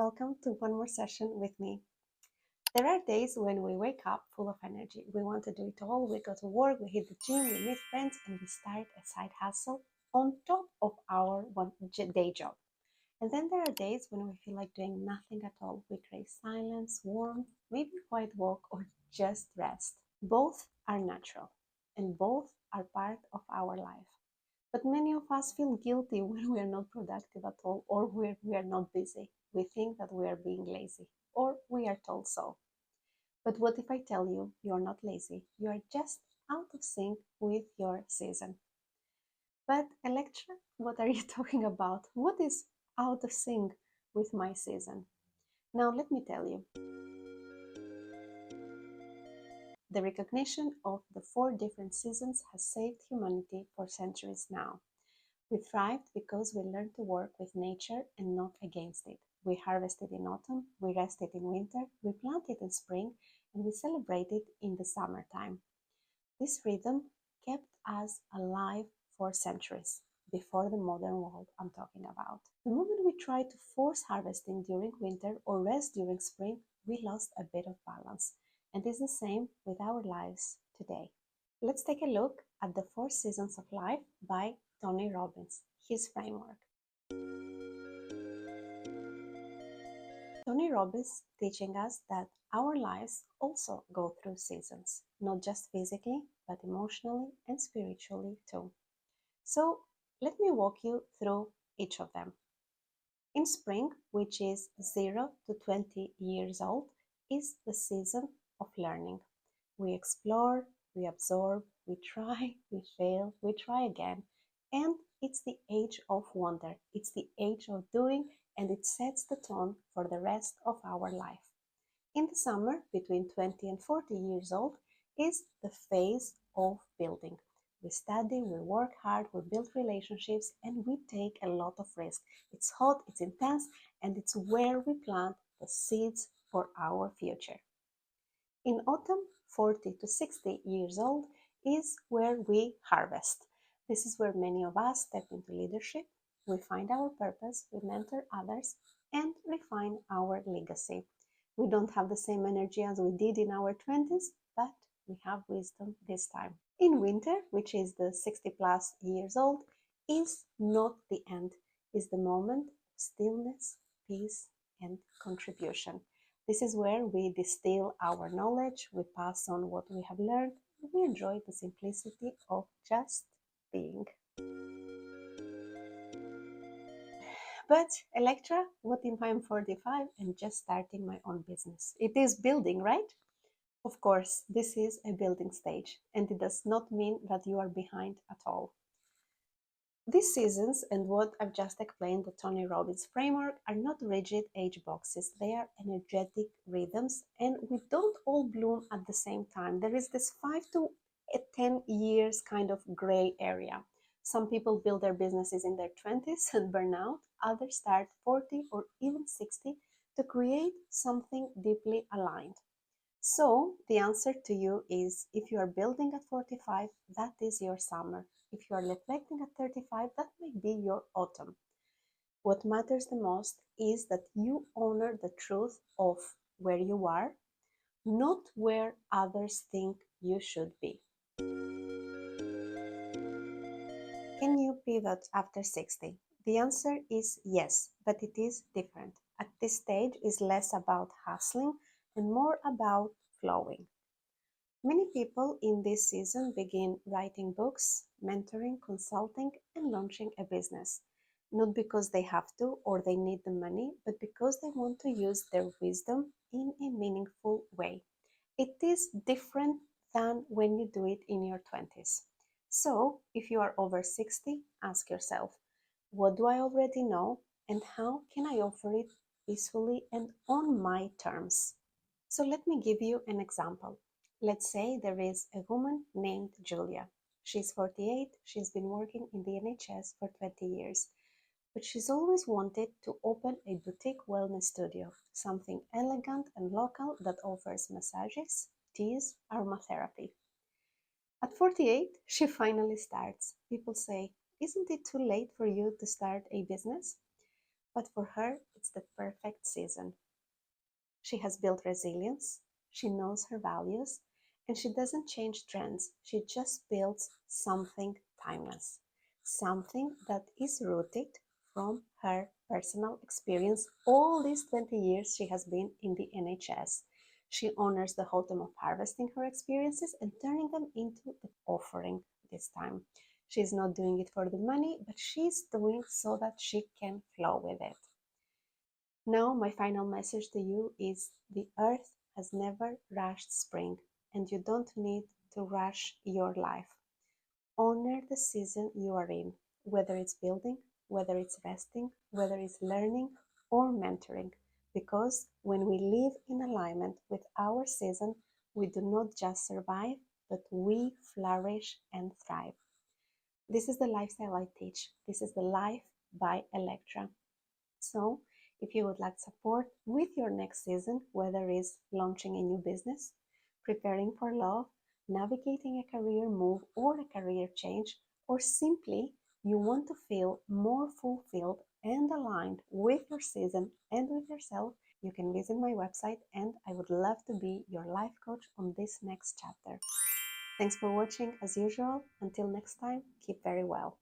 welcome to one more session with me. There are days when we wake up full of energy. We want to do it all. We go to work, we hit the gym, we meet friends, and we start a side hustle on top of our day job. And then there are days when we feel like doing nothing at all. We crave silence, warmth, maybe a quiet walk, or just rest. Both are natural, and both are part of our life. But many of us feel guilty when we are not productive at all or when we are not busy. We think that we are being lazy, or we are told so. But what if I tell you you are not lazy? You are just out of sync with your season. But Electra, what are you talking about? What is out of sync with my season? Now let me tell you. The recognition of the 4 different seasons has saved humanity for centuries now. We thrived because we learned to work with nature and not against it. We harvested in autumn, we rested in winter, we planted in spring, and we celebrated in the summertime. This rhythm kept us alive for centuries, before the modern world I'm talking about. The moment we tried to force harvesting during winter or rest during spring, we lost a bit of balance. And it's the same with our lives today. Let's take a look at the 4 seasons of life by Tony Robbins, his framework. Tony Robbins teaching us that our lives also go through seasons, not just physically, but emotionally and spiritually too. So let me walk you through each of them. In spring, which is 0 to 20 years old, is the season of learning. We explore, we absorb, we try, we fail, we try again. And it's the age of wonder. It's the age of doing, and it sets the tone for the rest of our life. In the summer, between 20 and 40 years old, is the phase of building. We study, we work hard, we build relationships, and we take a lot of risk. It's hot, it's intense, and it's where we plant the seeds for our future. In autumn, 40 to 60 years old is where we harvest. This is where many of us step into leadership. We find our purpose, we mentor others, and refine our legacy. We don't have the same energy as we did in our 20s, but we have wisdom this time. In winter, which is the 60 plus years old, is not the end, is the moment of stillness, peace, and contribution. This is where we distill our knowledge, we pass on what we have learned, and we enjoy the simplicity of just being. But Electra, what if I'm 45 and just starting my own business? It is building, right? Of course, this is a building stage, and it does not mean that you are behind at all. These seasons and what I've just explained, the Tony Robbins framework, are not rigid age boxes. They are energetic rhythms, and we don't all bloom at the same time. There is this 5 to 10 years kind of gray area. Some people build their businesses in their 20s and burn out. Others start 40 or even 60 to create something deeply aligned. So the answer to you is, if you are building at 45, that is your summer. If you are reflecting at 35, that may be your autumn. What matters the most is that you honor the truth of where you are, not where others think you should be. Can you pivot after 60? The answer is yes, but it is different. At this stage, is less about hustling and more about flowing. Many people in this season begin writing books, mentoring, consulting, and launching a business. Not because they have to or they need the money, but because they want to use their wisdom in a meaningful way. It is different than when you do it in your 20s. So, if you are over 60, ask yourself, what do I already know and how can I offer it peacefully and on my terms? So let me give you an example. Let's say there is a woman named Julia. She's 48, she's been working in the NHS for 20 years, but she's always wanted to open a boutique wellness studio, something elegant and local that offers massages, teas, aromatherapy. At 48, she finally starts. People say, isn't it too late for you to start a business? but for her, it's the perfect season. She has built resilience, she knows her values, and she doesn't change trends. She just builds something timeless, something that is rooted from her personal experience. All these 20 years she has been in the NHS. She honors the whole time of harvesting her experiences and turning them into an offering this time. She's not doing it for the money, but she's doing so that she can flow with it. Now, my final message to you is the earth has never rushed spring, and you don't need to rush your life. Honor the season you are in, whether it's building, whether it's resting, whether it's learning or mentoring. Because when we live in alignment with our season, we do not just survive, but we flourish and thrive. This is the lifestyle I teach. This is the life by Electra. So, if you would like support with your next season, whether it's launching a new business, preparing for love, navigating a career move or a career change, or simply you want to feel more fulfilled and aligned with your season and with yourself, you can visit my website and I would love to be your life coach on this next chapter. Thanks for watching as usual. Until next time, keep very well.